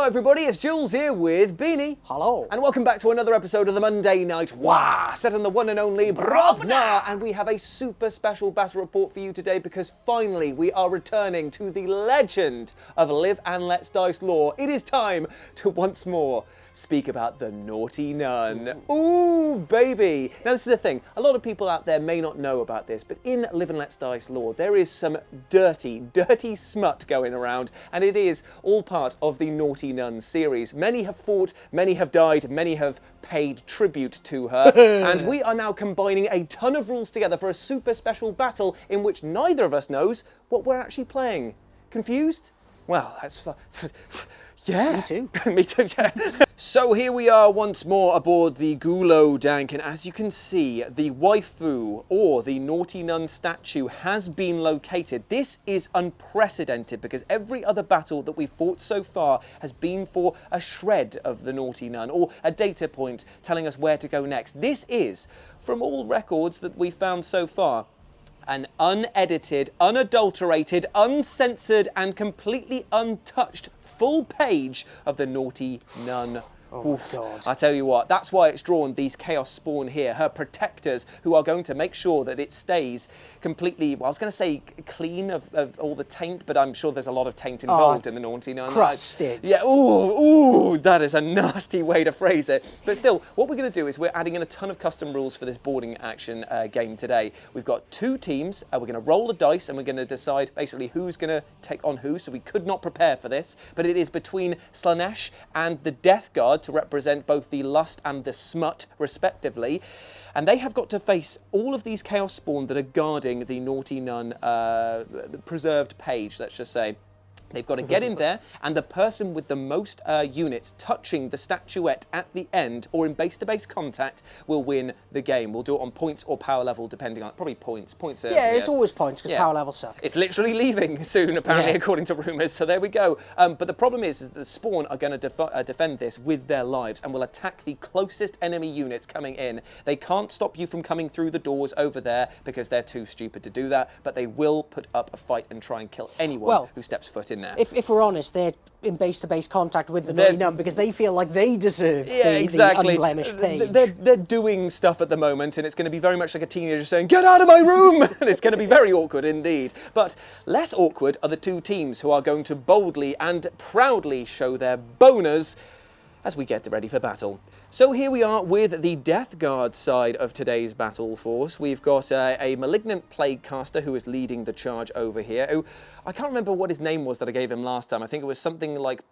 everybody, it's Jules here with Beanie. Hello. And welcome back to another episode of the Monday Night Wah, set on the one and only Brobna. And we have a super special battle report for you today because finally we are returning to the legend of Live and Let's Dice lore. It is time to once more speak about the Naughty Nun. Ooh, baby. Now this is the thing, a lot of people out there may not know about this, but in Live and Let's Dice lore, there is some dirty smut going around, and it is all part of the Naughty Nun series. Many have fought, many have died, many have paid tribute to her, and we are now combining a ton of rules together for a super special battle in which neither of us knows what we're actually playing. Confused? Well, that's fun. Yeah. Me too. Me too, yeah. So here we are once more aboard the Gulo Dank, and as you can see, the waifu, or the Naughty Nun statue, has been located. This is unprecedented because every other battle that we've fought so far has been for a shred of the Naughty Nun, or a data point telling us where to go next. This is, from all records that we've found so far, an unedited, unadulterated, uncensored, and completely untouched full page of the Naughty Nun. Oh my God. I tell you what, that's why it's drawn these Chaos Spawn here, her protectors, who are going to make sure that it stays completely, well, I was going to say clean of all the taint, but I'm sure there's a lot of taint involved in the Naughty Nun. Crusted. Yeah, ooh, that is a nasty way to phrase it. But still, what we're going to do is we're adding in a ton of custom rules for this boarding action game today. We've got two teams, we're going to roll a dice, and we're going to decide basically who's going to take on who, so we could not prepare for this, but it is between Slaanesh and the Death Guard, to represent both the lust and the smut, respectively. And they have got to face all of these Chaos Spawn that are guarding the Naughty Nun the preserved page, let's just say. They've got to get in there, and the person with the most units touching the statuette at the end, or in base-to-base contact, will win the game. We'll do it on points or power level, depending on, probably points. Yeah, it's always points, because power levels suck. It's literally leaving soon, apparently, according to rumours, so there we go. But the problem is that the Spawn are going to defend this with their lives, and will attack the closest enemy units coming in. They can't stop you from coming through the doors over there, because they're too stupid to do that, but they will put up a fight and try and kill anyone who steps foot in there. If we're honest, they're in base-to-base contact with the Naughty Nun because they feel like they deserve the unblemished page. They're doing stuff at the moment, and it's going to be very much like a teenager saying, "Get out of my room!" And it's going to be very awkward indeed. But less awkward are the two teams who are going to boldly and proudly show their boners as we get ready for battle. So here we are with the Death Guard side of today's battle force. We've got a malignant plague caster who is leading the charge over here, who I can't remember what his name was that I gave him last time. I think it was something like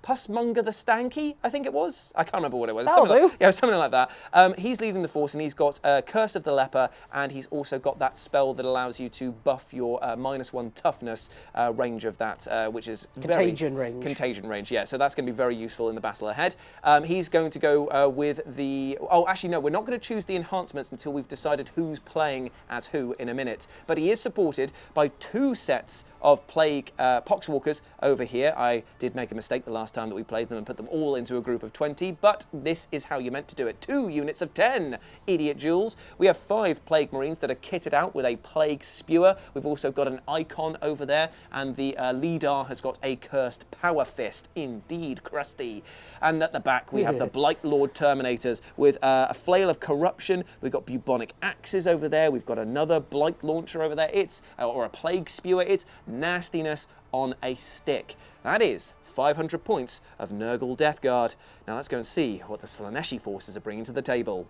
Pussmonger the Stanky, I think it was. I can't remember what it was. That'll do. Yeah, something like that. He's leading the force, and he's got Curse of the Leper, and he's also got that spell that allows you to buff your -1 toughness range of that, which is Contagion range. Contagion range, yeah. So that's going to be very useful in the battle ahead. He's going to go with the... Oh, actually, no, we're not going to choose the enhancements until we've decided who's playing as who in a minute. But he is supported by 2 sets of Plague Poxwalkers over here. I did make a mistake the last time that we played them and put them all into a group of 20, but this is how you're meant to do it. 2 units of 10, idiot Jules. We have 5 Plague Marines that are kitted out with a Plague Spewer. We've also got an Icon over there, and the leader has got a Cursed Power Fist. Indeed, crusty. And at the back, we have the Blight Lord Terminators with a Flail of Corruption. We've got Bubonic Axes over there. We've got another Blight Launcher over there. Or a Plague Spewer. It's nastiness on a stick. That is 500 points of Nurgle Death Guard. Now let's go and see what the Slaaneshi forces are bringing to the table.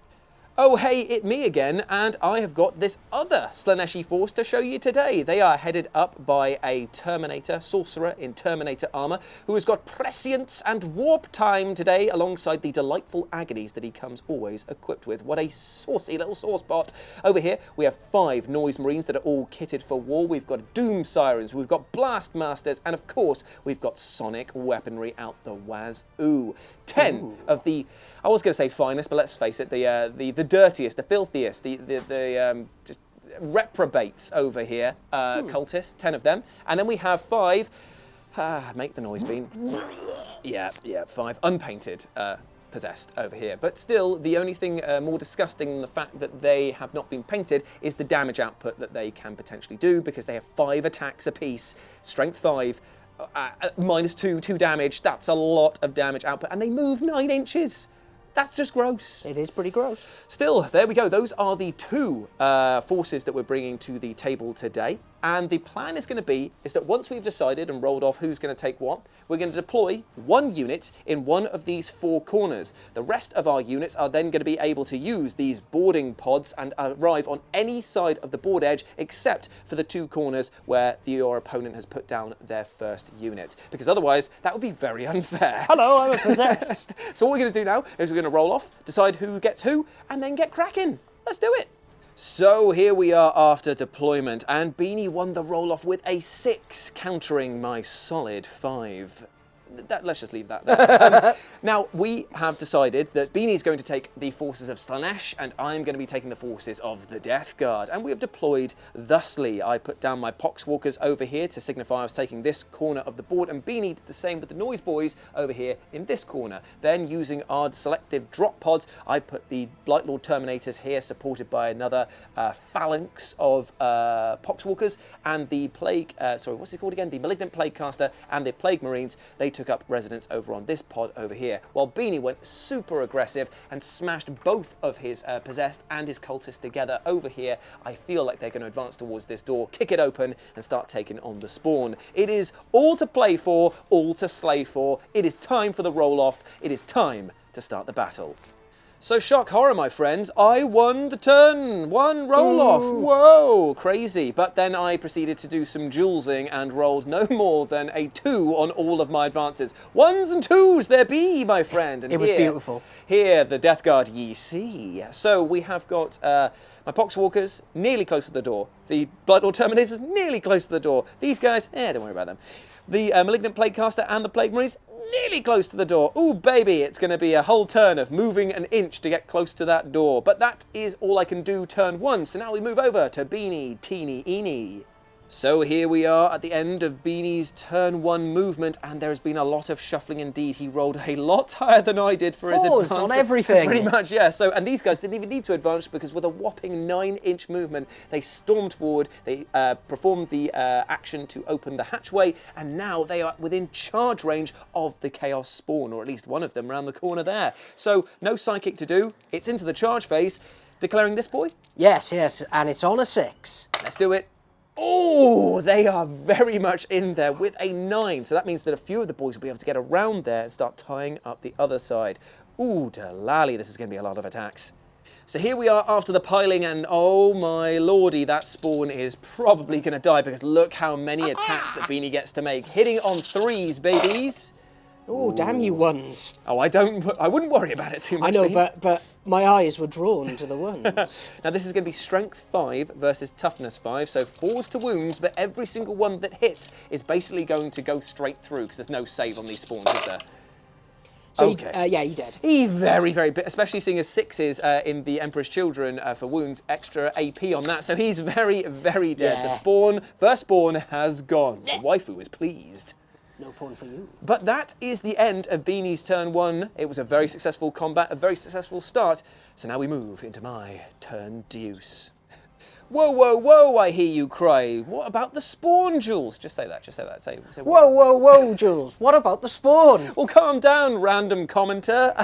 Oh hey, it's me again, and I have got this other Slaaneshi force to show you today. They are headed up by a Terminator, sorcerer in Terminator armor, who has got prescience and warp time today, alongside the delightful agonies that he comes always equipped with. What a saucy little sauce pot. Over here, we have 5 Noise Marines that are all kitted for war. We've got Doom Sirens, we've got Blast Masters, and of course, we've got Sonic weaponry out the wazoo. 10 of the, I was going to say finest, but let's face it, the dirtiest, the filthiest, the just reprobates over here, cultists, 10 of them. And then we have 5, make the noise, Bean. Yeah, 5 unpainted possessed over here. But still, the only thing more disgusting than the fact that they have not been painted is the damage output that they can potentially do, because they have 5 attacks apiece, strength 5, -2, 2 damage. That's a lot of damage output. And they move 9 inches. That's just gross. It is pretty gross. Still, there we go. Those are the 2 forces that we're bringing to the table today. And the plan is going to be is that once we've decided and rolled off who's going to take what, we're going to deploy 1 unit in one of these 4 corners. The rest of our units are then going to be able to use these boarding pods and arrive on any side of the board edge except for the 2 corners where your opponent has put down their first unit. Because otherwise, that would be very unfair. Hello, I'm possessed. So what we're going to do now is we're going to roll off, decide who gets who, and then get cracking. Let's do it. So here we are after deployment, and Beanie won the roll-off with a 6, countering my solid 5. Let's just leave that there. Now, we have decided that Beanie's going to take the forces of Slanesh, and I'm going to be taking the forces of the Death Guard. And we have deployed thusly. I put down my Poxwalkers over here to signify I was taking this corner of the board, and Beanie did the same with the Noise Boys over here in this corner. Then, using our selective drop pods, I put the Blightlord Terminators here, supported by another phalanx of Poxwalkers, and the Plague, what's it called again? The Malignant Plaguecaster and the Plague Marines. They took up residence over on this pod over here, while Beanie went super aggressive and smashed both of his possessed and his cultists together over here. I feel like they're going to advance towards this door, kick it open, and start taking on the spawn. It is all to play for, all to slay for. It is time for the roll-off. It is time to start the battle. So, shock horror, my friends, I won the turn. 1 roll-off. Whoa, crazy. But then I proceeded to do some julesing and rolled no more than a 2 on all of my advances. 1s and 2s there be, my friend. And it was beautiful. Here, the Death Guard ye see. So we have got my Poxwalkers nearly close to the door. The Blightlord Terminators nearly close to the door. These guys, don't worry about them. The Malignant Plaguecaster and the Plague Marines nearly close to the door. Ooh, baby, it's going to be a whole turn of moving an inch to get close to that door. But that is all I can do turn 1. So now we move over to Beanie, Teeny, Eeny. So here we are at the end of Beanie's turn 1 movement, and there has been a lot of shuffling indeed. He rolled a lot higher than I did for his advance. On everything. Pretty much, yeah. So, and these guys didn't even need to advance because with a whopping 9-inch movement, they stormed forward, they performed the action to open the hatchway, and now they are within charge range of the Chaos Spawn, or at least one of them around the corner there. So, no psychic to do. It's into the charge phase. Declaring this boy? Yes, and it's on a 6. Let's do it. Oh, they are very much in there with a 9. So that means that a few of the boys will be able to get around there and start tying up the other side. Ooh, delally, this is going to be a lot of attacks. So here we are after the piling, and oh my lordy, that spawn is probably going to die because look how many attacks that Beanie gets to make. Hitting on 3s, babies. Oh, damn you 1s. Oh, I wouldn't worry about it too much. I know, but my eyes were drawn to the 1s. Now this is going to be Strength 5 versus Toughness 5, so 4s to wounds, but every single one that hits is basically going to go straight through because there's no save on these spawns, is there? So okay. yeah, he did. He very, especially seeing his 6s in the Emperor's Children for wounds, extra AP on that, so he's very, very dead. Yeah. The spawn, first spawn has gone. The waifu is pleased. No pawn for you. But that is the end of Beanie's turn 1. It was a very successful combat, a very successful start. So now we move into my turn deuce. Whoa, whoa, whoa, I hear you cry. What about the spawn, Jules? Just say that, Say whoa, whoa, whoa, Jules. What about the spawn? Well, calm down, random commenter.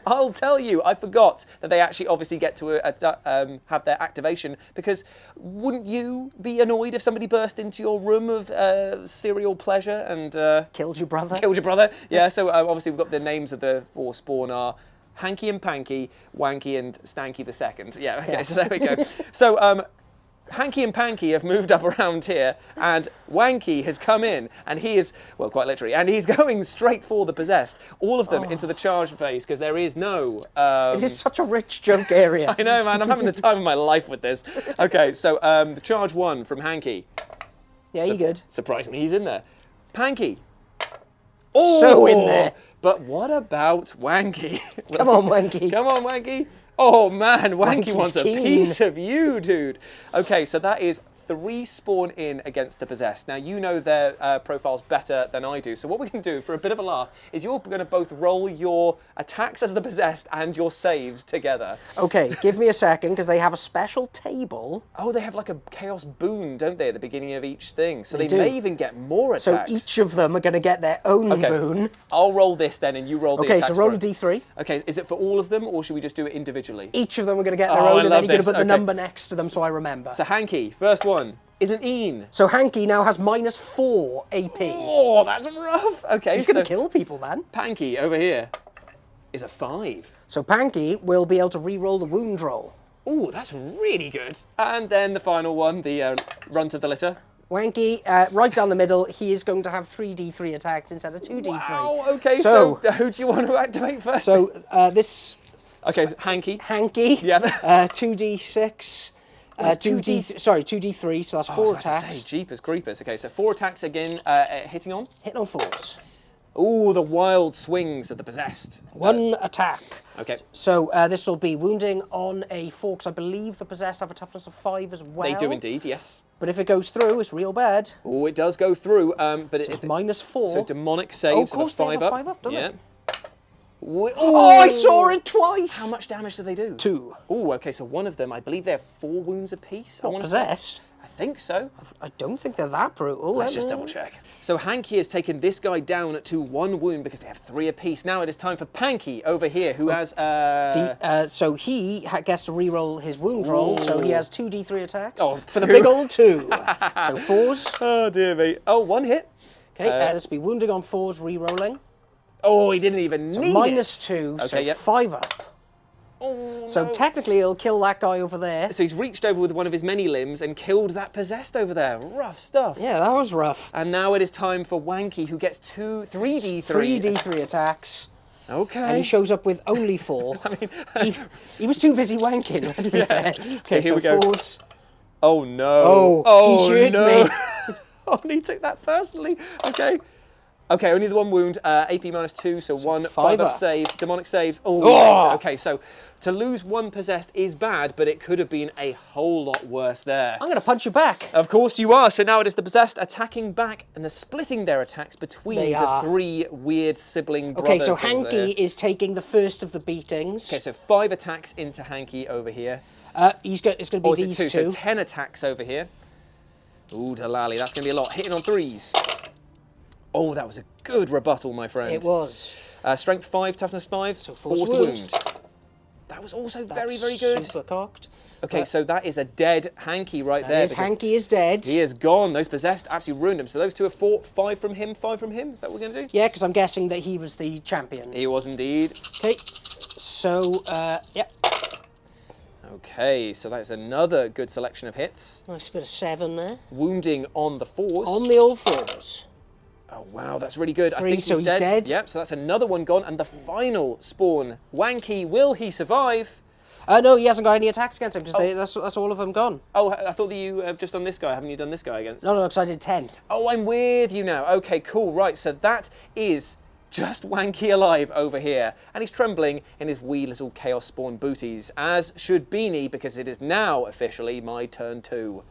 I'll tell you, I forgot that they actually obviously get to have their activation, because wouldn't you be annoyed if somebody burst into your room of serial pleasure and... Killed your brother? Killed your brother, yeah. So obviously we've got the names of the 4 spawn are Hanky and Panky, Wanky and Stanky the Second. Yeah, okay, yes. So there we go. So, Hanky and Panky have moved up around here, and Wanky has come in, and he is, well, quite literally, and he's going straight for the possessed. All of them into the charge phase, because there is no... it is such a rich joke area. I know, man, I'm having the time of my life with this. Okay, so the charge 1 from Hanky. Yeah, you good. Surprisingly, he's in there. Panky. Oh, so in there. But what about Wanky? Come on, Wanky. Come on, Wanky. Oh man, Wanky Wanky's wants a keen. piece of you, dude. Okay, so that is 3 spawn in against the possessed. Now, you know their profiles better than I do, so what we can do for a bit of a laugh is you're going to both roll your attacks as the possessed and your saves together. Okay, give me a second, because they have a special table. Oh, they have like a chaos boon, don't they, at the beginning of each thing? So they do. may even get more So attacks. each of them are going to get their own boon. I'll roll this then, and you roll the attacks. Okay, so roll for a it. d3. Okay, is it for all of them, or should we just do it individually? Each of them are going to get their Oh, own, I and love then you're going to this. put the Okay. number next to them so I remember. So Hanky, first one, is an Een. So Hanky now has -4 AP. Oh, that's rough. Okay, He's going to kill people, man. Panky over here is a 5. So Panky will be able to re-roll the wound roll. Oh, that's really good. And then the final one, the runt of the litter. Wanky, right down the middle, he is going to have 3d3 attacks instead of 2d3. Wow, okay, so who do you want to activate first? So this... Okay, so Hanky. Hanky, Yeah. 2d6, What's 2d3, so that's 4 I was about to attacks. say, Jeepers Creepers. Okay, so 4 attacks again, hitting on. Hitting on 4s. Ooh, the wild swings of the possessed. 1 attack. Okay. So this will be wounding on a 4, because I believe the possessed have a toughness of 5 as well. They do indeed, yes. But if it goes through, it's real bad. Oh, it does go through, but So it's -4. So demonic saves of course, of a they 5 have a up. 5 up, don't yeah. they? Oh, I saw it twice! How much damage do they do? 2. Oh, okay, so one of them, I believe they have 4 wounds apiece. I Not want to possessed? say. I think so. I don't think they're that brutal. Let's just double check. So Hanky has taken this guy down to 1 wound because they have 3 apiece. Now it is time for Panky over here, who has... So he gets to re-roll his wound roll, so he has 2d3 attacks. Oh, for the 2. big old 2. So 4s. Oh, dear me. Oh, 1 hit. Okay, this will be wounding on 4s, re-rolling. Oh, he didn't even So need -2, Okay, so yep. 5 up. Oh, So no. technically it'll kill that guy over there. So he's reached over with one of his many limbs and killed that possessed over there. Rough stuff. Yeah, that was rough. And now it is time for Wanky, who gets 3d3. 3d3 attacks. Okay. And he shows up with only 4. he was too busy wanking, let's be fair. Okay, here so we go. 4s. Oh no. Oh, he hurt no. me. Oh, and he took that personally. Okay. Okay, only the 1 wound, AP -2, so 1 5 up up. save, demonic saves. Oh, Oh! yes. Okay, so to lose 1 possessed is bad, but it could have been a whole lot worse there. I'm going to punch you back. Of course you are. So now it is the possessed attacking back, and they're splitting their attacks between They the are. 3 weird sibling brothers. Okay, so over there. Hanky is taking the first of the beatings. Okay, so 5 attacks into Hanky over here. It's going to be Or is it these 2? two. So 10 attacks over here. Ooh, Dalali, that's going to be a lot. Hitting on 3s. Oh, that was a good rebuttal, my friend. It was. Strength 5, toughness 5, so force forced wound. wound. That was also very, That's very good. Super cocked. Okay, so that is a dead Hanky right there. His because Hanky is dead. He is gone. Those possessed absolutely ruined him. So those 2 are 4, 5 from him, 5 from him. Is that what we're going to do? Yeah, because I'm guessing that he was the champion. He was indeed. Okay, so, yeah. Okay, so that's another good selection of hits. Nice bit of 7 there. Wounding on the 4s. On the old 4s. Oh, wow, that's really good. 3, I think so he's he's dead. dead. Yep, so that's another one gone. And the final spawn, Wanky, will he survive? No, he hasn't got any attacks against him, because that's all of them gone. Oh, I thought that you have just done this guy. Haven't you done this guy against? No, because I did 10. Oh, I'm with you now. Okay, cool. Right, so that is just Wanky alive over here. And he's trembling in his wee little Chaos Spawn booties, as should Beanie, because it is now officially my turn 2.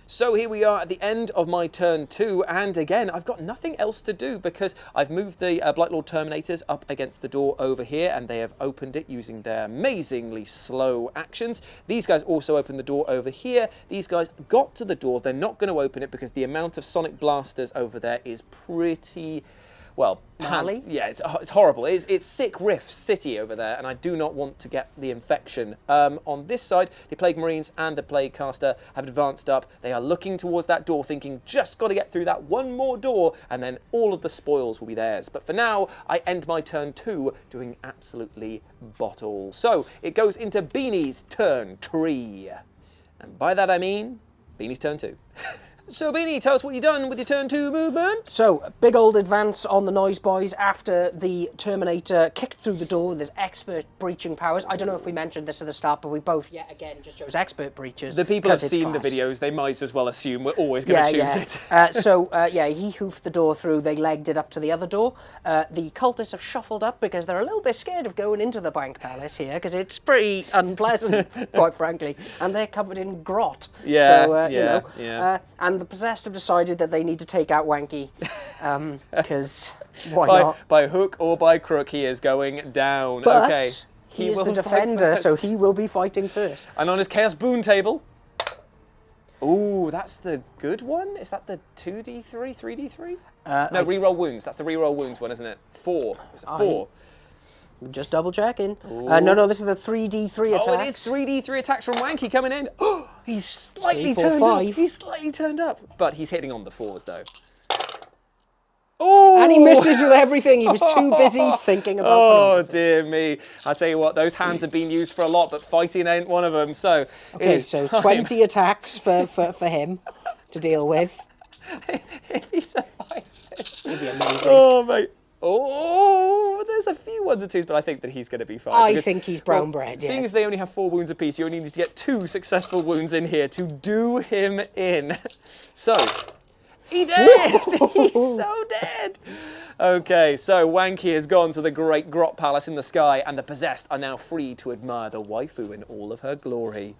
So here we are at the end of my turn 2, and again, I've got nothing else to do because I've moved the Blightlord Terminators up against the door over here, and they have opened it using their amazingly slow actions. These guys also opened the door over here. These guys got to the door. They're not going to open it because the amount of sonic blasters over there is pretty... well, Gnarly? yeah, it's horrible. It's sick Rift City over there, and I do not want to get the infection. On this side, the Plague Marines and the Plague Caster have advanced up. They are looking towards that door, thinking, just got to get through that one more door, and then all of the spoils will be theirs. But for now, I end my turn 2 doing absolutely bottle. So it goes into Beanie's turn 3. And by that I mean, Beanie's turn 2. So, Beanie, tell us what you've done with your turn 2 movement. So, big old advance on the Noise Boys after the Terminator kicked through the door with his expert breaching powers. I don't know if we mentioned this at the start, but we both, yet again, just chose expert breaches. The people have seen the videos, they might as well assume we're always going to choose it. He hoofed the door through, they legged it up to the other door. The cultists have shuffled up because they're a little bit scared of going into the Bank Palace here, because it's pretty unpleasant, quite frankly. And they're covered in grot. And the possessed have decided that they need to take out Wanky, because why not? By hook or by crook, he is going down. But okay. he is the defender, so he will be fighting first. And on his Chaos Boon table... Ooh, that's the good one? Is that the 2d3, 3d3? No, reroll wounds. That's the reroll wounds one, isn't it? 4. Is it 4? Just double checking. No, this is the 3d3 attacks. Oh, it is 3d3 attacks from Wanky coming in. He's slightly turned up. He's slightly turned up. But he's hitting on the 4s, though. Oh! And he misses with everything. He was too busy thinking about Oh, dear me. I tell you what, those hands have been used for a lot, but fighting ain't one of them. So, okay, so 20 attacks for him to deal with. If he survives this. It'd be amazing. Oh, mate. Oh, there's a few 1s and 2s, but I think that he's going to be fine. I think he's brown bread, yes. Seeing as they only have 4 wounds apiece, you only need to get 2 successful wounds in here to do him in. So, he did! He's so dead! Okay, so Wanky has gone to the great grot palace in the sky, and the possessed are now free to admire the waifu in all of her glory.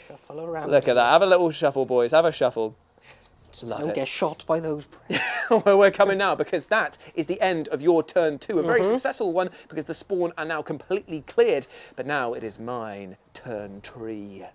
Shuffle around. Look at that. Have a little shuffle, boys. Have a shuffle. Don't get shot by those. Well, we're coming now, because that is the end of your turn 2. A very successful one, because the spawn are now completely cleared. But now it is mine, turn 3.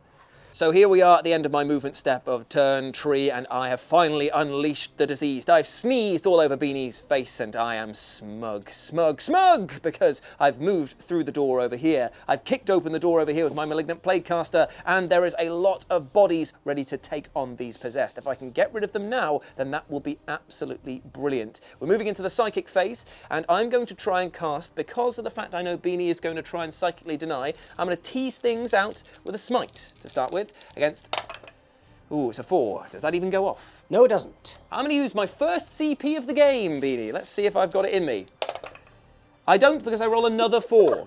So here we are at the end of my movement step of turn 3, and I have finally unleashed the diseased. I've sneezed all over Beanie's face, and I am smug, smug, smug, because I've moved through the door over here. I've kicked open the door over here with my Malignant Plaguecaster, and there is a lot of bodies ready to take on these possessed. If I can get rid of them now, then that will be absolutely brilliant. We're moving into the psychic phase, and I'm going to try and cast, because of the fact I know Beanie is going to try and psychically deny, I'm going to tease things out with a smite to start with. Against, ooh, it's a 4. Does that even go off? No, it doesn't. I'm going to use my first CP of the game, Beanie. Let's see if I've got it in me. I don't, because I roll another 4.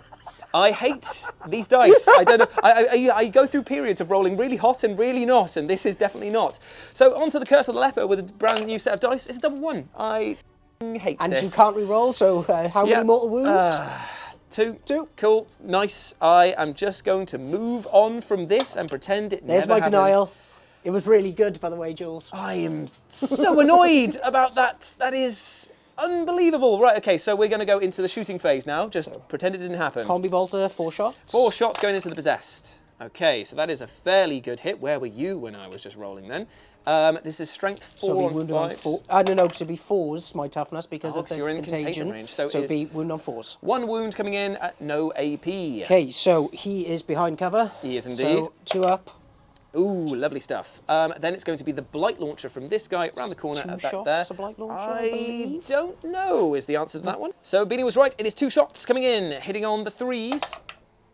I hate these dice. I don't know. I go through periods of rolling really hot and really not, and this is definitely not. So onto the Curse of the Leper with a brand new set of dice. It's a double 1. I hate and this. And you can't re-roll, so how many mortal wounds? 2. Cool. Nice. I am just going to move on from this and pretend it There's never my happened. denial. It was really good, by the way, Jules. I am so annoyed about that. That is unbelievable. Right, okay, so we're going to go into the shooting phase now. Just pretend it didn't happen. Combi bolter, 4 shots. 4 shots going into the possessed. Okay, so that is a fairly good hit. Where were you when I was just rolling then? This is strength 4 on 5. 4. No, because it'd be 4s, my toughness, because of the you're in contagion range. So it'd be wound on 4s. 1 wound coming in at no AP. Okay, so he is behind cover. He is indeed. So 2 up. Ooh, lovely stuff. Then it's going to be the Blight Launcher from this guy around the corner. 2 at shots, there. a Blight Launcher, I don't know is the answer to that one. So Beanie was right. It is 2 shots coming in, hitting on the 3s.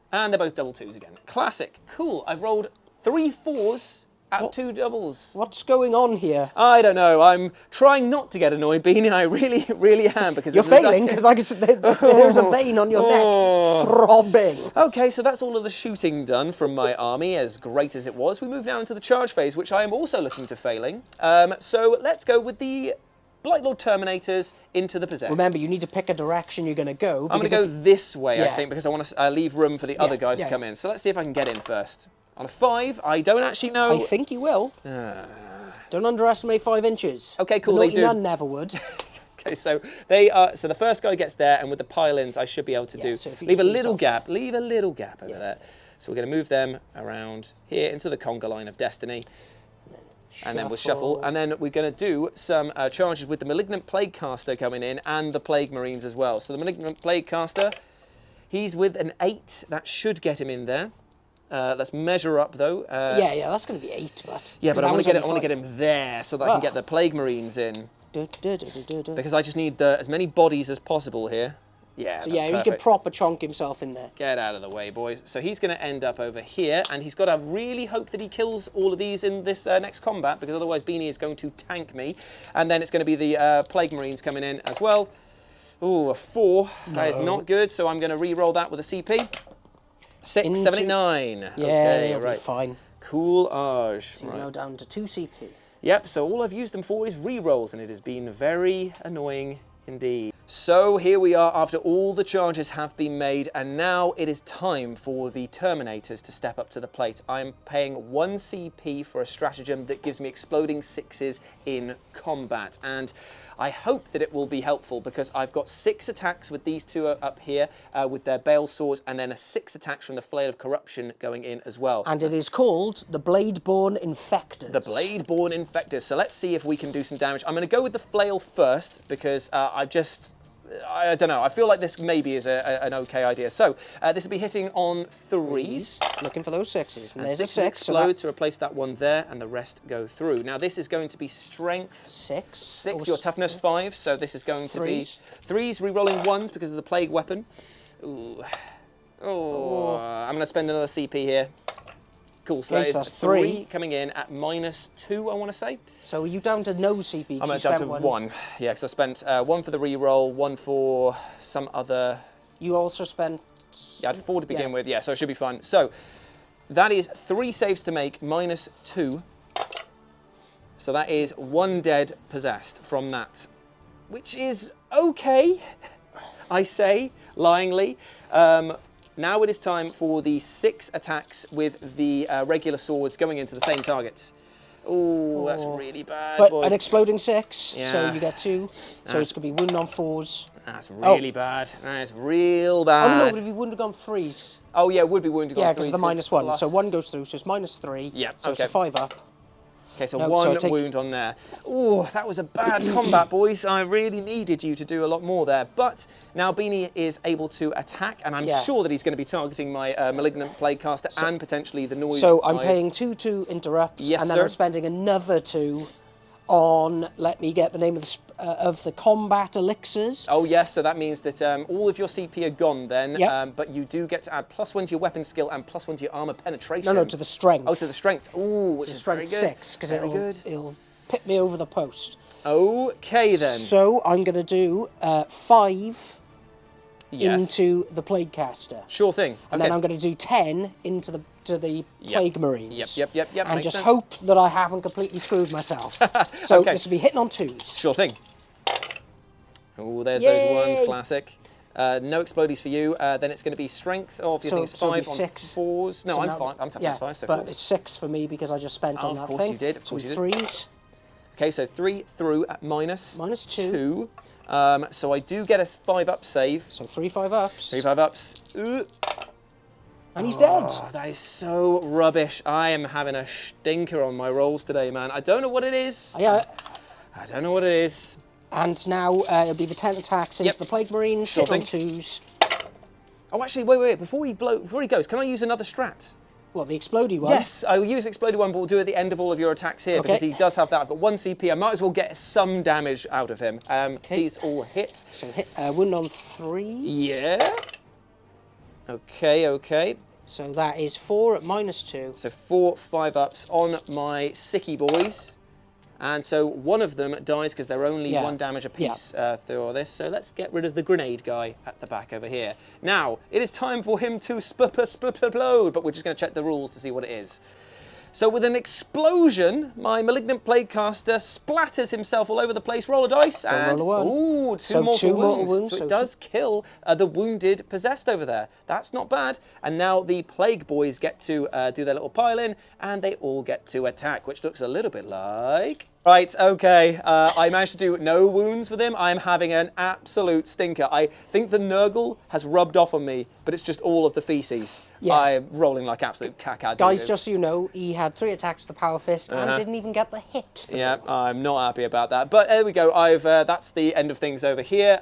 And they're both double 2s again. Classic. Cool. I've rolled 3 4s out of 2 doubles. What's going on here? I don't know. I'm trying not to get annoyed, Beanie. I really, really am. Because you're failing, because there's a vein on your neck throbbing. Okay, so that's all of the shooting done from my army, as great as it was. We move now into the charge phase, which I am also looking to failing. So let's go with the Blightlord Terminators into the possessed. Remember, you need to pick a direction you're going to go. I'm going to go this way, I think, because I want to leave room for the other guys to come in. So let's see if I can get in first. On a 5, I don't actually know. I think you will. Don't underestimate 5 inches. Okay, cool. They do. None never would. Okay, so they are. So the first guy gets there, and with the pile-ins, I should be able to do. So leave a little gap. Leave a little gap over there. So we're going to move them around here into the conga line of destiny. And then we'll shuffle, and then we're going to do some charges with the Malignant Plaguecaster coming in, and the Plague Marines as well. So the Malignant Plaguecaster, he's with an 8. That should get him in there. Let's measure up though. Yeah, that's going to be 8, but yeah, but I want to get him there so that I can get the Plague Marines in. Because I just need as many bodies as possible here. Yeah, So that's yeah, he perfect. could proper chonk himself in there. Get out of the way, boys. So he's going to end up over here, and he's got to really hope that he kills all of these in this next combat, because otherwise Beanie is going to tank me. And then it's going to be the Plague Marines coming in as well. Ooh, a 4. No. That is not good, so I'm going to re-roll that with a CP. 6, 7, 8, 9. Yeah, okay, they'll right. be fine. Cool-age. So you're now down to 2 CP. Yep, so all I've used them for is re-rolls, and it has been very annoying indeed. So here we are after all the charges have been made, and now it is time for the Terminators to step up to the plate. I'm paying 1 CP for a stratagem that gives me exploding 6s in combat, and I hope that it will be helpful because I've got 6 attacks with these two up here with their Bale Swords, and then a 6 attacks from the Flail of Corruption going in as well. And it is called the Blade-Born Infectors. The Blade-Born Infectors. So let's see if we can do some damage. I'm going to go with the Flail first because I don't know. I feel like this maybe is an okay idea. So this will be hitting on 3s. Looking for those 6s. And there's 6s a 6. explode to replace that one there, and the rest go through. Now this is going to be strength 6. 6. Your toughness 5. So this is going to be 3s. 3s, re-rolling 1s because of the plague weapon. Ooh. Oh, I'm going to spend another CP here. Cool, so Okay, that is so that's 3 coming in at -2, I want to say. So are you down to no CP? I'm down to 1. Yeah, because I spent 1 for the re-roll, 1 for some other... You also spent... Yeah, I had 4 to begin with, yeah, so it should be fine. So that is 3 saves to make, -2. So that is 1 dead possessed from that, which is okay, I say, lyingly. Now it is time for the 6 attacks with the regular swords going into the same targets. Ooh, that's really bad, But boys. an exploding 6, so Yeah. you get 2. So it's going to be wound on 4s. That's really bad. That's real bad. Oh, no, but we wouldn't have gone 3s. Oh, yeah, would be wounded on 3s. Yeah, because of the -1. plus- So 1 goes through, so it's -3. Yeah, So okay. it's a 5 up. Okay, so No, 1 so I take- wound on there. Ooh, that was a bad combat, boys. I really needed you to do a lot more there. But now Beanie is able to attack, and I'm Yeah. sure that he's going to be targeting my Malignant Plaguecaster and potentially the Noise. So I'm paying 2 to interrupt, Yes, and then sir. I'm spending another 2 on, let me get the name of the combat elixirs. Oh, yes, so that means that all of your CP are gone then, Yep. but you do get to add +1 to your weapon skill and +1 to your armor penetration. No, to the strength. Oh, to the strength. Ooh, which is very Strength good. 6, because Very good. it'll pit me over the post. Okay, then. So I'm going to do 5 Yes. into the Plague Caster. Sure thing. And then I'm going to do 10 into the Plague Marines. Yep, And makes just sense. hope that I haven't completely screwed myself. So Okay. this will be hitting on 2s. Sure thing. Oh, there's Yay! those ones, classic. No explodies for you. Then it's going to be strength. Oh, if you think it's 5 it'll be on 6. 4s. No, So I'm now- fine. I'm tough yeah, as 5, so but 4s. it's 6 for me because I just spent Oh, on of that course thing. you did, of So course you did. 3s. Okay, so 3 through at -2. -2. So I do get a 5-up save. So 3 5-ups. 3 5-ups. And he's dead. Oh, that is so rubbish. I am having a stinker on my rolls today, man. I don't know what it is. Yeah. I don't know what it is. And now it'll be the 10 attacks into Yep. the Plague Marines. Sure Hit on thing. 2s. Oh, actually, wait. Before he goes, can I use another strat? What, the explodey one? Yes, I will use Exploded One, but we'll do it at the end of all of your attacks here because he does have that. I've got 1 CP. I might as well get some damage out of him. These all hit. So hit wound on 3s. Yeah. Okay. So that is 4 at -2. So 4 5-ups on my sicky boys. And so one of them dies because they're only 1 damage apiece through all this. So let's get rid of the grenade guy at the back over here. Now, it is time for him to explode, but we're just going to check the rules to see what it is. So with an explosion, my Malignant Plaguecaster splatters himself all over the place. Roll a dice and roll a 1. ooh, 2 So mortal 2 mortal wounds. wounds, So so it does kill the wounded possessed over there. That's not bad. And now the Plague Boys get to do their little pile in, and they all get to attack, which looks a little bit like... Right, okay, I managed to do no wounds with him. I'm having an absolute stinker. I think the Nurgle has rubbed off on me, but it's just all of the feces. Yeah. I'm rolling like absolute caca. Guys, just so you know, he had 3 attacks with the Power Fist and didn't even get the hit. Yeah, I'm not happy about that. But there we go. That's the end of things over here.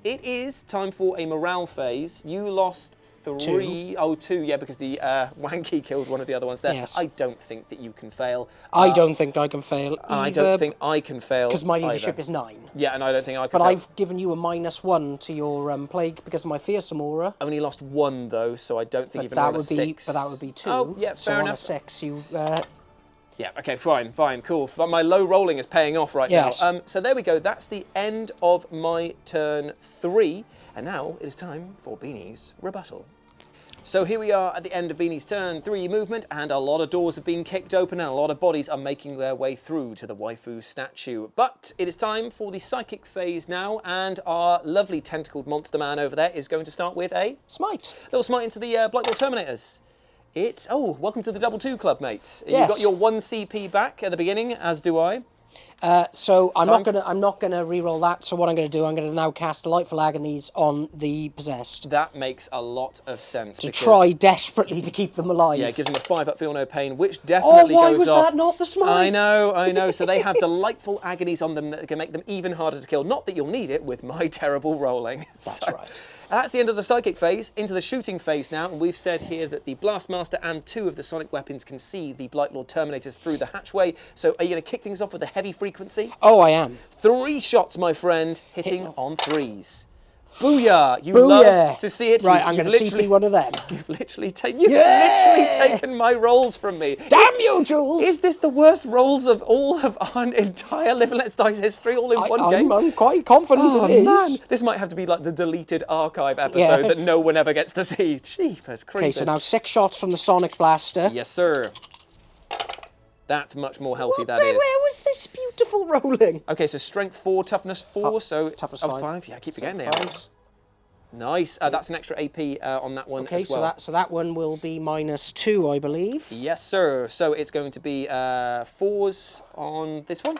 It is time for a morale phase. You lost 3. Oh, 2, yeah, because the Wanky killed one of the other ones there. Yes. I don't think that you can fail. I don't think I can fail either. I don't think I can fail because my leadership either. is 9. Yeah, and I don't think I can But fail. I've given you a -1 to your plague because of my fearsome aura. Only lost 1, though, so I don't think even on a 6. But that would be 2. Oh, yeah, so fair on enough. a 6, you... Yeah, okay, fine, cool. My low rolling is paying off right Yes. now. So there we go, that's the end of my turn 3. And now it is time for Beanie's rebuttal. So here we are at the end of Beanie's turn 3 movement, and a lot of doors have been kicked open and a lot of bodies are making their way through to the waifu statue. But it is time for the psychic phase now, and our lovely tentacled monster man over there is going to start with a Smite. little smite into the Blight Lord Terminators. Oh, welcome to the Double 2 Club, mate. Yes. You got your 1 CP back at the beginning, as do I. So I'm not gonna re-roll that. So what I'm gonna do, I'm gonna now cast Delightful Agonies on the possessed That makes a lot of sense. to try desperately to keep them alive. Yeah, it gives them a 5 up, feel no pain, which definitely why goes was off. that not the smite? I know. So they have delightful agonies on them that can make them even harder to kill. Not that you'll need it with my terrible rolling. That's right. That's the end of the psychic phase, into the shooting phase now, and we've said here that the Blastmaster and 2 of the sonic weapons can see the Blight Lord Terminators through the hatchway. So are you going to kick things off with a heavy frequency? Oh, I am. 3 shots, my friend, hitting on 3s. Booyah! You Booyah. love to see it. Right, I'm going to CP one of them. You've literally taken my rolls from me. Damn you, Jules! Is this the worst rolls of all of our entire Live and Let's Die history, all in one game? I'm quite confident it is. Man, this might have to be like the deleted archive episode that no one ever gets to see. Jeepers creepers. Okay, so now 6 shots from the Sonic Blaster. Yes, sir. That's much more healthy, that is. Where was this beautiful rolling? Okay, so strength 4, toughness 4, so... Toughness 5. 5. Yeah, keep So getting there. 5s. Nice. That's an extra AP on that one Okay, as well. so that one will be -2, I believe. Yes, sir. So it's going to be 4s on this one.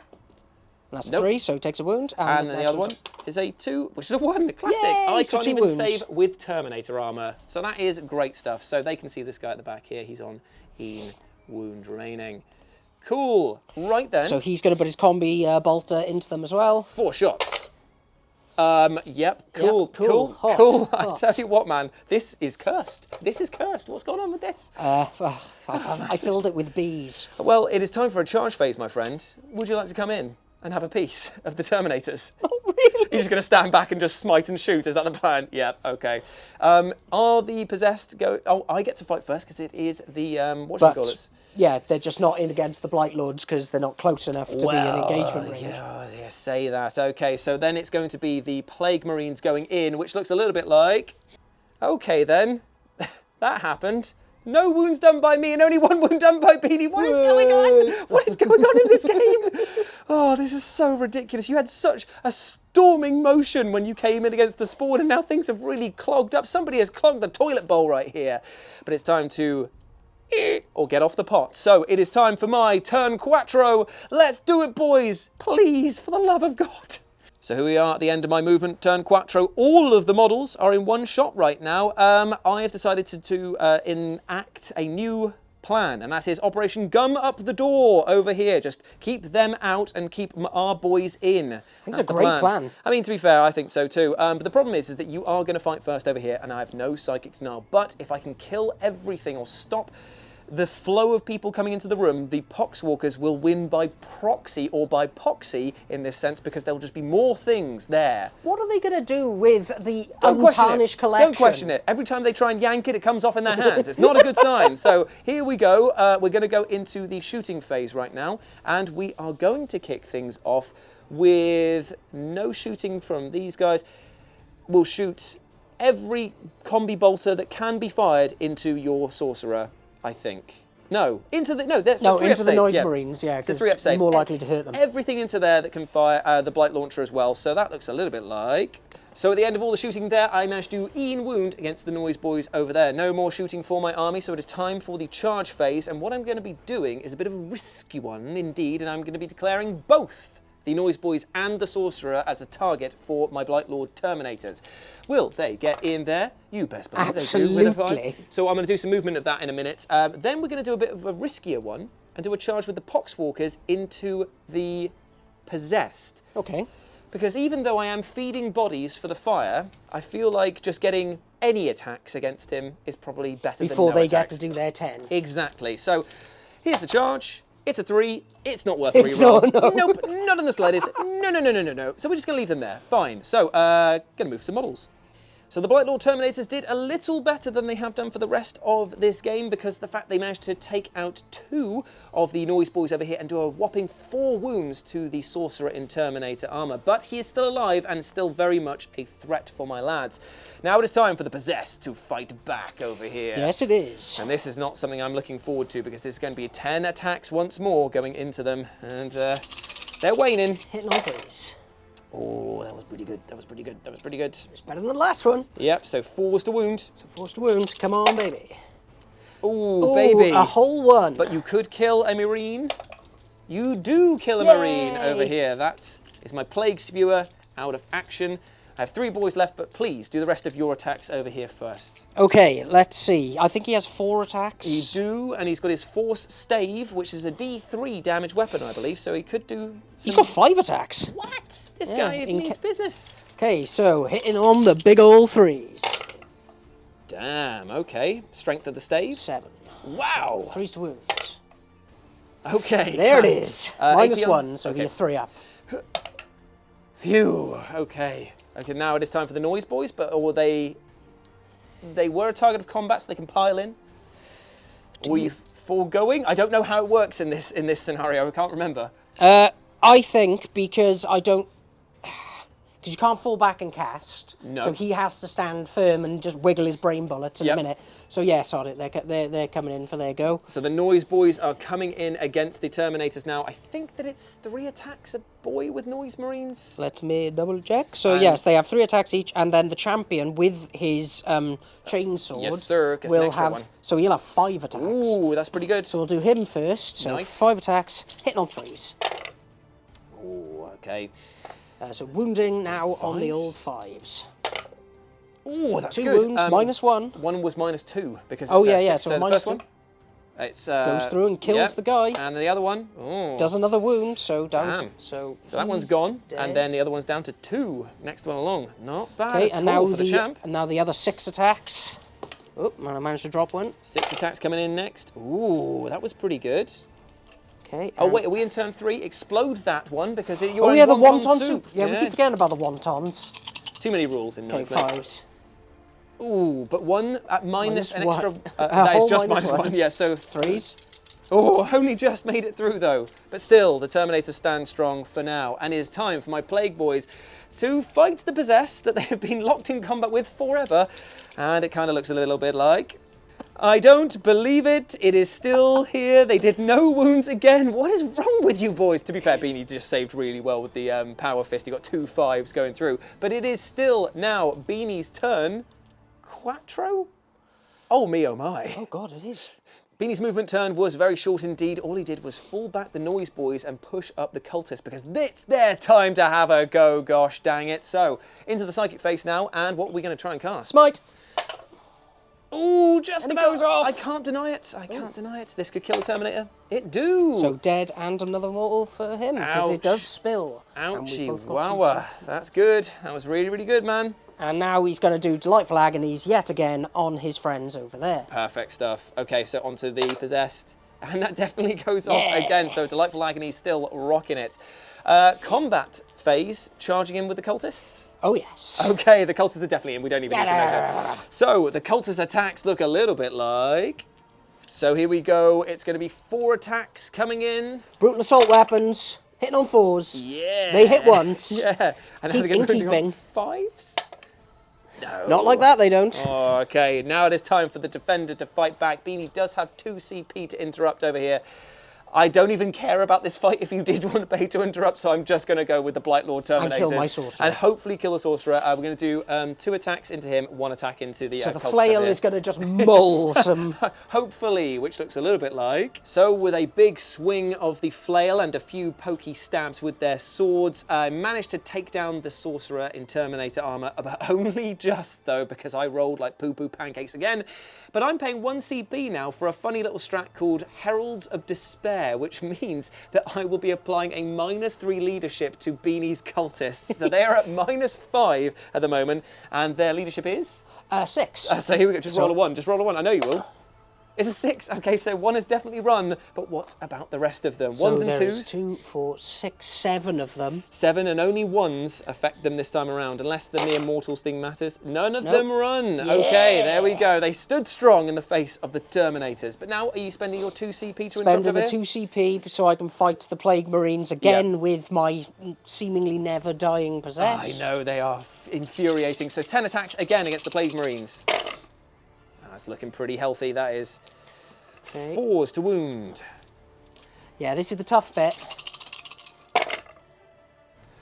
That's Nope. 3, so it takes a wound. And then the other one is a 2, which is a 1. Classic. Yay, I so can't 2 even wounds. save with Terminator armor. So that is great stuff. So they can see this guy at the back here. He's on Een wound remaining. Cool. Right then. So he's going to put his combi bolter into them as well. 4 shots. Yep. Cool. cool. Hot, Cool. I hot. tell you what, man. This is cursed. This is cursed. What's going on with this? I filled it with bees. Well, it is time for a charge phase, my friend. Would you like to come in and have a piece of the Terminators? Oh, really? You're just going to stand back and just smite and shoot? Is that the plan? Yep, okay. Are the possessed go... Oh, I get to fight first because it is the... what do you call it? Yeah, they're just not in against the Blight Lords because they're not close enough to be in engagement range. Yeah, say that. Okay, so then it's going to be the Plague Marines going in, which looks a little bit like... Okay, then. That happened. No wounds done by me and only 1 wound done by Beanie. What is going on? What is going on in this game? Oh, this is so ridiculous. You had such a storming motion when you came in against the Spawn, and now things have really clogged up. Somebody has clogged the toilet bowl right here. But it's time to... or get off the pot. So it is time for my turn quattro. Let's do it, boys. Please, for the love of God. So here we are at the end of my movement, turn quattro. All of the models are in 1 shot right now. I have decided to enact a new plan, and that is Operation Gum Up the Door over here. Just keep them out and keep our boys in. I think it's a great plan. I mean, to be fair, I think so too. But the problem is that you are going to fight first over here, and I have no psychic denial. But if I can kill everything or stop the flow of people coming into the room, the Poxwalkers will win by proxy, or by poxy in this sense, because there'll just be more things there. What are they going to do with the Don't question untarnished it. collection? Don't question it. Every time they try and yank it, it comes off in their hands. It's not a good sign. So here we go. We're going to go into the shooting phase right now, and we are going to kick things off with no shooting from these guys. We'll shoot every combi bolter that can be fired into your sorcerer, I think. No, into the into the Noise yeah. Marines, yeah, It's a because 3-up save. more likely to hurt them. Everything into there that can fire the Blight Launcher as well, so that looks a little bit like... So at the end of all the shooting there, I managed to do Een wound against the Noise Boys over there. No more shooting for my army, so it is time for the charge phase, and what I'm going to be doing is a bit of a risky one indeed, and I'm going to be declaring both the Noise Boys and the Sorcerer as a target for my Blight Lord Terminators. Will they get in there? You best believe Absolutely. they do. With a fight. So I'm going to do some movement of that in a minute. Then we're going to do a bit of a riskier one and do a charge with the Poxwalkers into the Possessed. Okay. Because even though I am feeding bodies for the fire, I feel like just getting any attacks against him is probably better Before than no they attacks. get to do their 10. Exactly. So here's the charge. It's a 3. It's not worth It's a reroll. not, no. Nope, not in the slightest. No. So we're just going to leave them there. Fine. So, going to move some models. So the Blight Lord Terminators did a little better than they have done for the rest of this game, because the fact they managed to take out 2 of the Noise Boys over here and do a whopping 4 wounds to the Sorcerer in Terminator armor. But he is still alive and still very much a threat for my lads. Now it is time for the Possessed to fight back over here. Yes, it is. And this is not something I'm looking forward to, because there's going to be 10 attacks once more going into them, and they're waning. Hitting on 3s. Oh, that was pretty good. That was pretty good. That was pretty good. It's better than the last one. Yep, so 4s to wound. So forced to wound. Come on, baby. Ooh, baby. A whole one. But you could kill a Marine. You do kill a Marine over here. That is my Plague Spewer out of action. I have 3 boys left, but please do the rest of your attacks over here first. Okay, let's see. I think he has 4 attacks. You do, and he's got his Force Stave, which is a D3 damage weapon, I believe, so he could do some... He's got 5 attacks. What? This Yeah, guy means business. Okay, so hitting on the big ol' 3s. Damn, okay. Strength of the stave. 7. Wow. 3s to wound. Okay. There it is. Minus AP 1, so okay. you're 3 up. Phew. Okay. Okay, now it is time for the Noise Boys, but or they were a target of combat, so they can pile in. Were you foregoing? I don't know how it works in this scenario. I can't remember. I think because I don't... Because you can't fall back and cast. No. So he has to stand firm and just wiggle his brain bullets in a minute. So yeah, sorry, they're coming in for their go. So the Noise Boys are coming in against the Terminators now. I think that it's 3 attacks a boy with Noise Marines. Let me double check. So yes, they have 3 attacks each, and then the champion with his chainsword Yes, sir, gets an will extra have. one. So he'll have 5 attacks. Ooh, that's pretty good. So we'll do him first. So Nice. 5 attacks, hitting on 3s. Ooh, okay. So wounding now on the 5s. old 5s. Ooh, that's 2 good. wounds, minus 1. One was minus 2 because it's Oh, yeah, six, so the minus first 2. one. It's Goes through and kills the guy. And the other one, Does another wound, so down. Damn. So that one's he's gone, dead. and then the other one's down to 2. Next one along, not bad Okay, at and all now for the champ. and now the other 6 attacks. Oh, and I managed to drop one. 6 attacks coming in next. Ooh, that was pretty good. Okay. Oh wait, are we in turn 3? Explode that one because you're Oh in yeah, the wonton wonton soup. Yeah, we keep forgetting about the wontons. Too many rules in Okay, Nightmare. 5s. Ooh, but 1 at minus an Minus extra. one. That is whole just minus minus one. 1. Yeah, so 3s. Oh, only just made it through though. But still, the Terminator stands strong for now. And it is time for my Plague Boys to fight the Possessed that they have been locked in combat with forever. And it kind of looks a little bit like... I don't believe it. It is still here. They did no wounds again. What is wrong with you boys? To be fair, Beanie just saved really well with the Power Fist. He got 2 5s going through. But it is still now Beanie's turn. Quattro? Oh me, oh my. Oh god, it is. Beanie's movement turn was very short indeed. All he did was fall back the Noise Boys and push up the Cultists because it's their time to have a go, gosh dang it. So, into the Psychic Face now, and what are we going to try and cast? Smite. Ooh, just And it about. goes off. I can't deny it. I can't deny it. This could kill the Terminator. It do. So dead and another mortal for him because it does spill. And we've Ouchie, both got wowa. That's good. That was really, really good, man. And now he's going to do Delightful Agonies yet again on his friends over there. Perfect stuff. Okay, so onto the Possessed. And that definitely goes off again. So Delightful Agony still rocking it. Combat phase, charging in with the Cultists. Oh yes. Okay, the Cultists are definitely in. We don't even need to measure. So the Cultist attacks look a little bit like... So here we go. It's going to be 4 attacks coming in. Brutal assault weapons, hitting on 4s. Yeah. They hit once. Yeah. And Keep they're going to go keeping. 5s? No. Not like that, they don't. Oh, okay, now it is time for the Defender to fight back. Beanie does have 2 CP to interrupt over here. I don't even care about this fight if you did want to pay to interrupt, so I'm just going to go with the Blight Lord Terminators. And kill my Sorcerer. And hopefully kill the Sorcerer. We're going to do 2 attacks into him, 1 attack into the So the Cultist flail over here. is going to just mull some... Hopefully, which looks a little bit like. So with a big swing of the flail and a few pokey stabs with their swords, I managed to take down the Sorcerer in Terminator armor, but only just though, because I rolled like poo-poo pancakes again. But I'm paying 1 CP now for a funny little strat called Heralds of Despair. there, which means that I will be applying a -3 leadership to Beanie's cultists. So they are at -5 at the moment, and their leadership is? 6. So here we go, just roll a 1, just roll a 1, I know you will. It's a 6. Okay, so 1 has definitely run, but what about the rest of them? So 1s and 2s? there's 2, 4, 6, 7 of them. 7 and only 1s affect them this time around, unless the mere mortals thing matters. None of them run. Yeah. Okay, there we go. They stood strong in the face of the Terminators. But now, are you spending your 2 CP to interrupt Spending over the here? 2 CP so I can fight the Plague Marines again with my seemingly never dying possess. I know, they are infuriating. So 10 attacks again against the Plague Marines. That's looking pretty healthy, that is. Okay. 4s to wound. Yeah, this is the tough bit.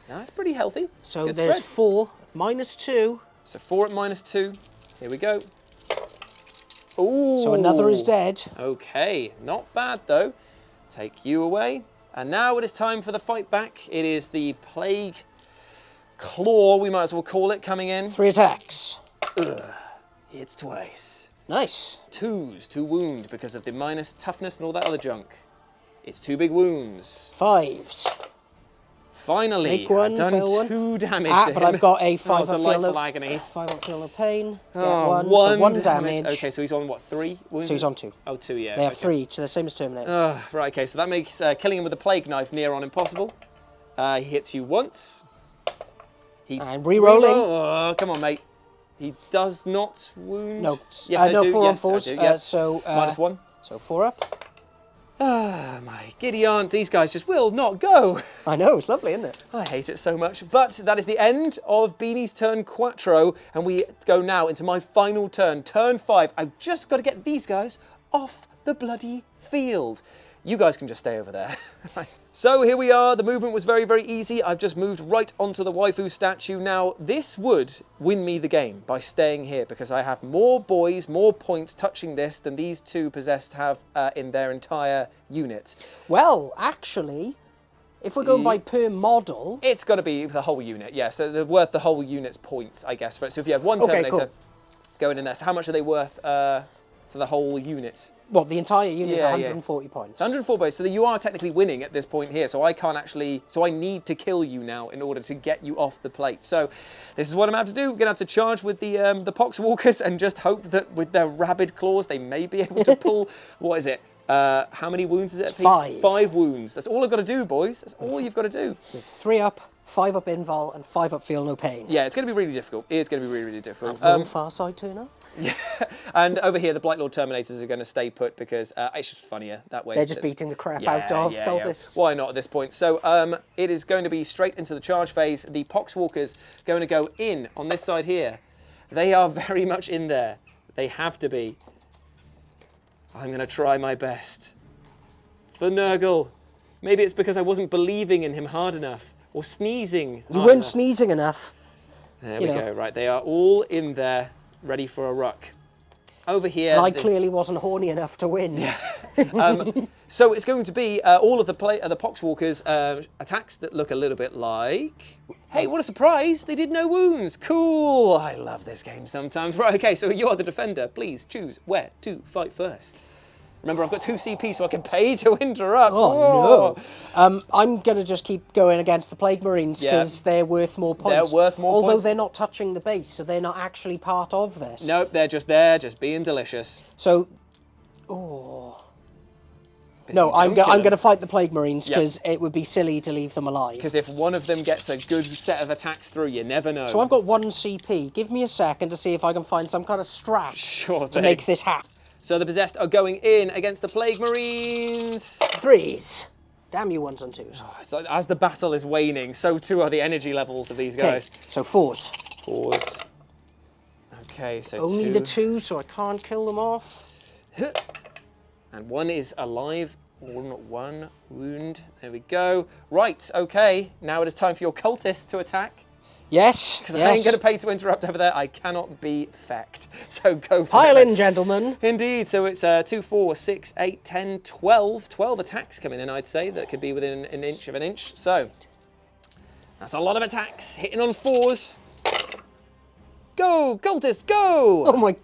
That's pretty healthy. So Good there's spread. 4, -2. So 4 at -2. Here we go. Ooh. So another is dead. Okay, not bad though. Take you away. And now it is time for the fight back. It is the Plague Claw, we might as well call it, coming in. 3 attacks. It's twice. Nice. 2s to wound because of the minus toughness and all that other junk. It's 2 big wounds. 5s. Finally, Make one, I've done fail one. 2 damage Ah, to but him. I've got a 5 up delightful feel no, agonies. 5 up feel no pain. Get Oh, 1, so 1 damage. Okay, so he's on what, 3 wounds? So he's on 2. Oh, 2, yeah. They have okay. 3 each, so the same as Terminators. Right, okay, so that makes killing him with a plague knife near on impossible. He hits you once. And re-rolling. Oh, come on, mate. He does not wound. No, yes, I no do. 4 Yes, on I 4s. do, yep. So -1. So 4 up. Ah, my giddy aunt, these guys just will not go. I know, it's lovely, isn't it? I hate it so much. But that is the end of Beanie's turn quattro, and we go now into my final turn, turn 5. I've just got to get these guys off the bloody field. You guys can just stay over there. So here we are. The movement was very, very easy. I've just moved right onto the waifu statue. Now, this would win me the game by staying here because I have more boys, more points touching this than these 2 possessed have in their entire unit. Well, actually, if we're going by per model... It's got to be the whole unit, yeah. So they're worth the whole unit's points, I guess. So if you have 1 Okay, Terminator cool. going in there, so how much are they worth for the whole unit? Well, the entire unit is Yeah, 140 points. 104 boys, so that you are technically winning at this point here. So I can't actually, so I need to kill you now in order to get you off the plate. So this is what I'm going to have to do. We're going to have to charge with the Poxwalkers and just hope that with their rabid claws, they may be able to pull, what is it? How many wounds is it a piece? 5. 5 wounds. That's all I've got to do, boys. That's all you've got to do. With 3 up, 5 up invul, and 5 up feel no pain. Yeah, it's going to be really difficult. It's going to be really, really difficult. Will Farside turn up? Yeah, and over here, the Blight Lord Terminators are going to stay put because it's just funnier that way. They're just beating the crap out of cultists. Why not at this point? So it is going to be straight into the charge phase. The Poxwalkers going to go in on this side here. They are very much in there. They have to be. I'm going to try my best. For Nurgle. Maybe it's because I wasn't believing in him hard enough. Or sneezing. You weren't sneezing enough. There we go. Right, they are all in there, ready for a ruck. Over here... And I clearly wasn't horny enough to win. So it's going to be all of the Poxwalkers attacks that look a little bit like... Hey, what a surprise! They did no wounds. Cool! I love this game sometimes. Right, okay, so you are the defender. Please choose where to fight first. Remember, I've got 2 CP, so I can pay to interrupt. Oh, no. I'm going to just keep going against the Plague Marines because they're worth more points. They're worth more Although points. they're not touching the base, so they're not actually part of this. Nope, they're just there, just being delicious. So, no, I'm going to fight the Plague Marines because it would be silly to leave them alive. Because if one of them gets a good set of attacks through, you never know. So I've got 1 CP. Give me a second to see if I can find some kind of strat Sure to thing. make this happen. So the Possessed are going in against the Plague Marines. 3s. Damn you 1s and 2s. So as the battle is waning, so too are the energy levels of these guys. So 4s. 4s. Okay, so Only 2. the 2, so I can't kill them off. And 1 is alive. 1 wound. There we go. Right, okay. Now it is time for your cultist to attack. Yes, Because I ain't going to pay to interrupt over there. I cannot be fecked. So go for Pile it. in, gentlemen. Indeed. So it's 2, 4, 6, 8, 10, 12. 12 attacks coming in, I'd say, that could be within an inch of an inch. So that's a lot of attacks. Hitting on 4s. Go, cultist, go! Oh my...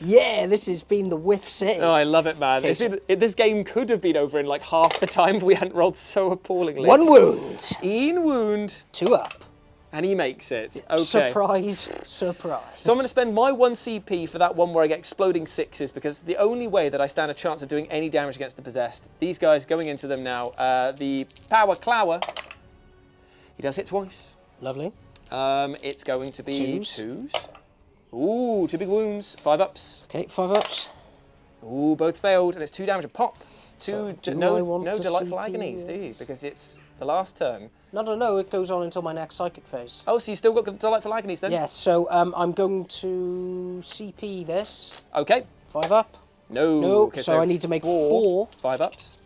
Yeah, this has been the whiff save. Oh, I love it, man. Okay, This game could have been over in like half the time if we hadn't rolled so appallingly. 1 wound. Ian wound. 2 up. And he makes it. Okay. Surprise, surprise. So I'm going to spend my 1 CP for that one where I get exploding 6s, because the only way that I stand a chance of doing any damage against the possessed. These guys going into them now. The Power Clower. He does hit twice. Lovely. It's going to be 2s. 2s. Ooh, 2 big wounds. 5 ups. Okay, 5 ups. Ooh, both failed, and it's 2 damage a pop. So, No I want to delightful CP agonies, do you? Because it's the last turn. No, it goes on until my next psychic phase. Oh, so you still got the delightful agonies then? Yes, so I'm going to CP this. Okay. 5 up. No. No, Okay, so I need to make 4. 5 ups.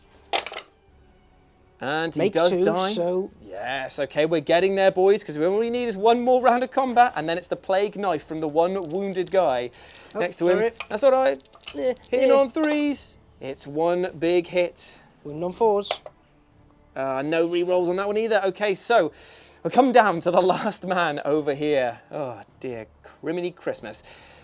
And he Make does 2, die. so... Yes, okay, we're getting there, boys, because all we need is 1 more round of combat, and then it's the plague knife from the 1 wounded guy next to him. sorry. That's all right. Hitting yeah. on 3s. It's 1 big hit. Wound on 4s. No re-rolls on that one either. Okay, so we'll come down to the last man over here. Oh dear, criminy Christmas.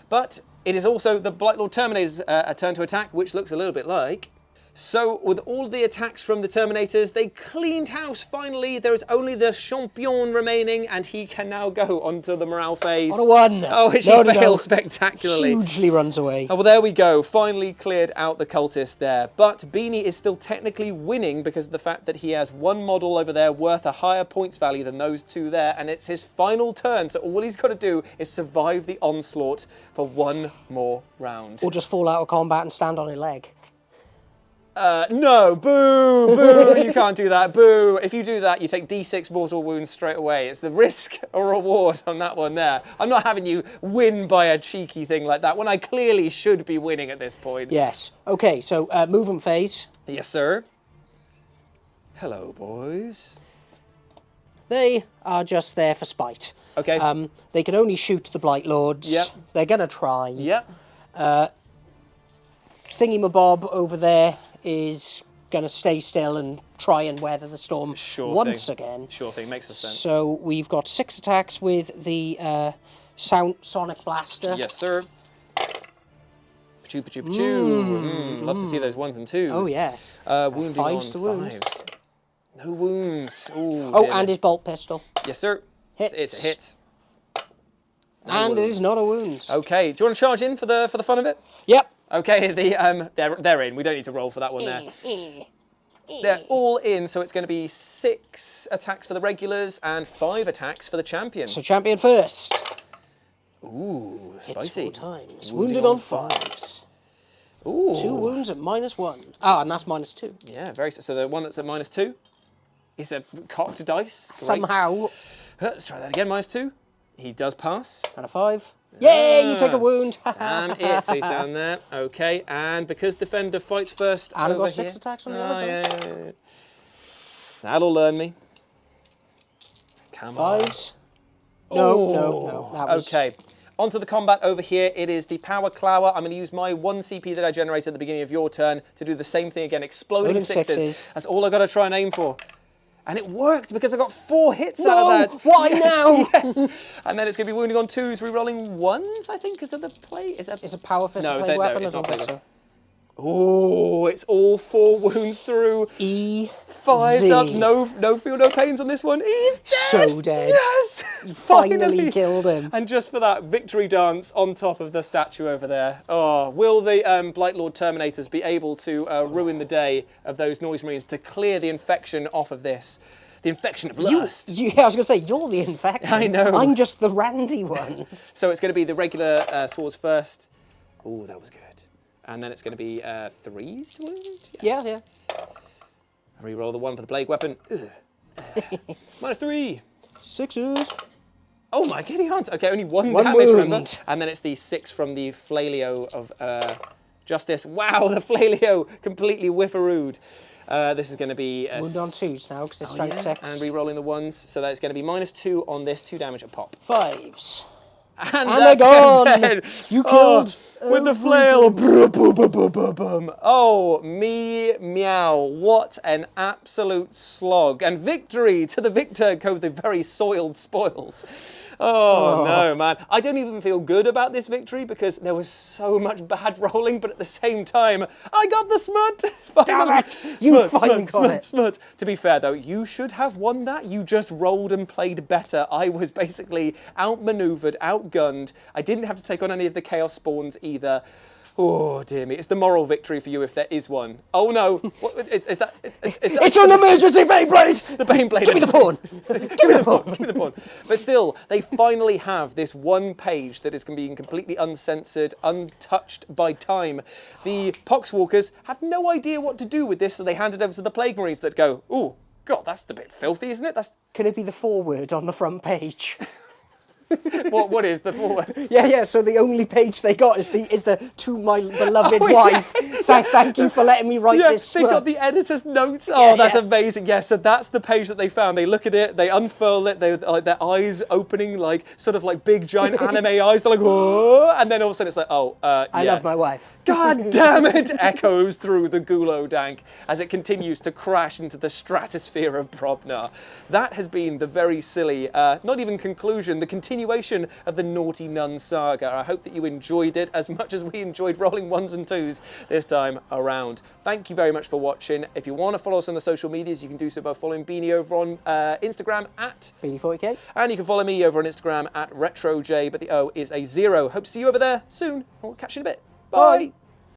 But it is also the Blight Lord Terminator's turn to attack, which looks a little bit like. So with all the attacks from the Terminators, they cleaned house finally. There is only the Champion remaining, and he can now go onto the morale phase. On a 1. Oh, which he fails spectacularly. Hugely runs away. Oh, well, there we go. Finally cleared out the cultist there. But Beanie is still technically winning because of the fact that he has 1 model over there worth a higher points value than those 2 there, and it's his final turn. So all he's got to do is survive the onslaught for 1 more round. Or just fall out of combat and stand on a leg. No, boo, boo, you can't do that, boo. If you do that, you take D6 mortal wounds straight away. It's the risk or reward on that one there. I'm not having you win by a cheeky thing like that when I clearly should be winning at this point. Yes. Okay, so movement phase. Yes, sir. Hello, boys. They are just there for spite. Okay. They can only shoot the Blight Lords. Yep. They're going to try. Yep. Thingy-mabob over there is going to stay still and try and weather the storm once again. Sure thing, makes sense. So we've got 6 attacks with the Sonic Blaster. Yes, sir. Pachoo, pachoo, pachoo. Love to see those 1s and 2s. Oh, yes. Wounding 5s to on wound. 5s. No wounds. Ooh, Oh, dear. and his bolt pistol. Yes, sir. Hits. It's a hit. No And wounds. it is not a wound. Okay, do you want to charge in for the fun of it? Yep. Okay, they're in. We don't need to roll for that one there. They're all in, so it's going to be 6 attacks for the regulars and 5 attacks for the champion. So champion first. Ooh, It's spicy. 4 times. Wounded on 5s. Ooh. 2 wounds at -1. Ah, and that's -2. Yeah, very. So the one that's at -2 is a cocked dice. Great. Somehow. Let's try that again. -2. He does pass. And a 5. Yeah, you take a wound. Damn it, so he's down there. Okay, and because defender fights first And I've over got 6 here. attacks on the other guys. Yeah. That'll learn me. Come on. 5s. No. That was... Okay. Onto the combat over here. It is the Power Clower. I'm going to use my 1 CP that I generated at the beginning of your turn to do the same thing again. Exploding Loading 6s. 6s. That's all I've got to try and aim for. And it worked because I got 4 hits out of that. Why now? Yes. And then it's going to be wounding on 2s, re-rolling 1s, I think, because of the play. Is that... It's a power fist No, plague no, weapon. it's I not don't think plague so. Oh, it's all 4 wounds through. 5 up. No feel, no pains on this one. He's dead. So dead. Yes. You finally killed him. And just for that victory dance on top of the statue over there. Oh, will the Blight Lord Terminators be able to ruin the day of those Noise Marines to clear the infection off of this? The infection of lust. I was going to say, you're the infection. I know. I'm just the randy ones. So it's going to be the regular swords first. Oh, that was good. And then it's going to be 3s to wound? Yes. Yeah. Reroll the 1 for the plague weapon. -3. 6s. Oh my giddy aunt. Okay, only 1 1 damage, remember? wound. And then it's the 6 from the Flaileo of Justice. Wow, the Flaileo completely whiffarooed. This is going to be... Wound on 2s now, because it's strength 6. And re-rolling the 1s, so that's going to be -2 on this, 2 damage a pop. 5s. And they're that's them gone. dead. You killed with the flail. Oh, meow. What an absolute slog. And victory to the victor go with the very soiled spoils. Oh, no, man. I don't even feel good about this victory because there was so much bad rolling, but at the same time, I got the smut. Damn it! You finally got it. Smut. To be fair, though, you should have won that. You just rolled and played better. I was basically outmaneuvered, outgunned. I didn't have to take on any of the chaos spawns either. Oh, dear me. It's the moral victory for you if there is one. Oh, no. What, is that... It's an emergency Beyblade! The Beyblade. Give me the pawn! Give me the pawn! Give me the pawn. But still, they finally have this one page that is being completely uncensored, untouched by time. The Poxwalkers have no idea what to do with this, so they hand it over to the Plague Marines that go, ooh, God, that's a bit filthy, isn't it? Can it be the foreword on the front page? What is the forward? Yeah. So the only page they got is the to my beloved wife. Thank you for letting me write this. They got the editor's notes. Oh, that's amazing. Yeah, so that's the page that they found. They look at it, they unfurl it, they like their eyes opening like sort of like big giant anime eyes. They're like, whoa, and then all of a sudden it's like, oh, I love my wife. God damn it! Echoes through the Gulo Dank as it continues to crash into the stratosphere of Probnar. That has been the very silly, not even conclusion, the continuation of the Naughty Nun saga. I hope that you enjoyed it as much as we enjoyed rolling 1s and 2s this time around. Thank you very much for watching. If you want to follow us on the social medias, you can do so by following Beanie over on Instagram at Beanie40k. And you can follow me over on Instagram at RetroJ, but the O is a 0. Hope to see you over there soon. We'll catch you in a bit. Bye.